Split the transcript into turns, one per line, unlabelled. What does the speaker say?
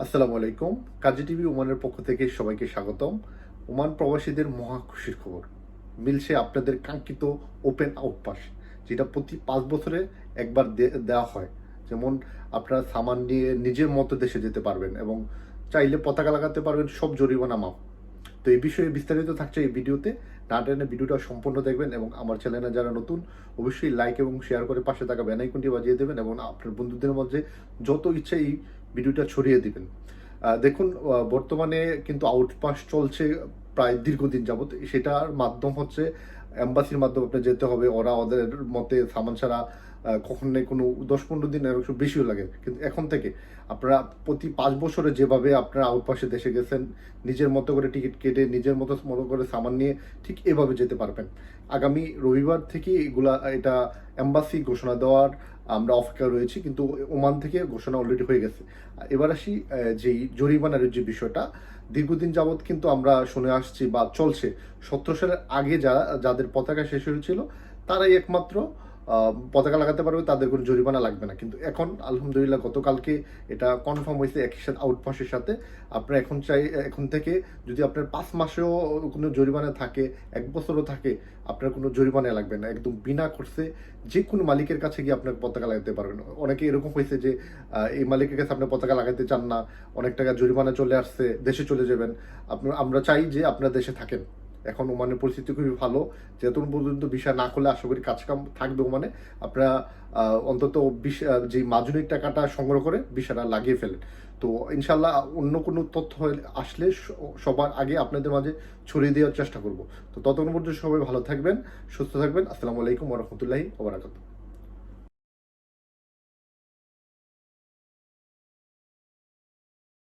আসসালামু আলাইকুম। কাজী টিভি ওমানের পক্ষ থেকে সবাইকে স্বাগতম। ওমান প্রবাসীদের মহা খুশির খবর মিলছে আপনাদের কাঙ্ক্ষিত ওপেন আউটপাস, যেটা প্রতি 5 বছরে একবার দেওয়া হয়। যেমন আপনারা সামান নিয়ে নিজের মতো দেশে যেতে পারবেন এবং চাইলে পতাকা লাগাতে পারবেন, সব জরিমানা মাফ। তো এই বিষয়ে বিস্তারিত থাকছে এই ভিডিওতে। না টেনে ভিডিওটা সম্পূর্ণ দেখবেন এবং আমার চ্যানেলে যারা নতুন অবশ্যই লাইক এবং শেয়ার করে পাশে থাকা বেল আইকনটি বাজিয়ে দেবেন এবং আপনার বন্ধুদের মধ্যে যত ইচ্ছা এই ভিডিওটা ছড়িয়ে দিবেন। দেখুন, বর্তমানে কিন্তু আউটপাস চলছে প্রায় দীর্ঘদিন যাবত। সেটার মাধ্যম হচ্ছে এম্বাসির মাধ্যমে আপনি যেতে হবে। ওরা ওদের মতে সামান ছাড়া কখনোই কোনো 10-15 দিন একটু বেশিও লাগে। কিন্তু এখন থেকে আপনারা প্রতি 5 বছরে যেভাবে আপনারা আউটপাসে দেশে গেছেন, নিজের মতো করে টিকিট কেটে নিজের মতো মতো করে সামান নিয়ে ঠিক এভাবে যেতে পারবেন। আগামী রবিবার থেকে এটা এম্বাসি ঘোষণা দেওয়ার আমরা অপেক্ষা রয়েছি, কিন্তু ওমান থেকে ঘোষণা অলরেডি হয়ে গেছে। এবার আসি যেই জরিমানার যে বিষয়টা, দীর্ঘদিন যাবৎ কিন্তু আমরা শুনে আসছি বা চলছে, 17 সালের আগে যাদের পতাকা শেষ হয়েছিল তারাই একমাত্র পতাকা লাগাতে পারবে, তাদের কোনো জরিমানা লাগবে না। কিন্তু এখন আলহামদুলিল্লাহ গতকালকে এটা কনফার্ম হয়েছে একই সাথে আউটপাসের সাথে। আপনার এখন থেকে যদি আপনার 5 মাসেও কোনো জরিমানা থাকে, 1 বছরও থাকে, আপনার কোনো জরিমানা লাগবে না। একদম বিনা খরচে যে কোনো মালিকের কাছে গিয়ে আপনার পতাকা লাগাতে পারবেন। অনেকে এরকম হয়েছে যে এই মালিকের কাছে আপনি পতাকা লাগাতে চান না, অনেক টাকা জরিমানা চলে আসছে, দেশে চলে যাবেন। আমরা চাই যে আপনার দেশে থাকেন। এখন ওমানের পরিস্থিতি খুবই ভালো। যতক্ষণ পর্যন্ত ভিসা না করলে আশা করি কাজ কাম থাকবে ওমানে। আপনারা অন্তত যে মাজুরির টাকাটা সংগ্রহ করে ভিসাটা লাগিয়ে ফেলেন। তো ইনশাল্লাহ অন্য কোনো তথ্য আসলে সবার আগে আপনাদের মাঝে ছড়িয়ে দেওয়ার চেষ্টা করব। তো ততক্ষণ পর্যন্ত সবাই ভালো থাকবেন, সুস্থ থাকবেন। আসসালামু আলাইকুম ওয়া রাহমাতুল্লাহি ওয়া বারাকাতুহু।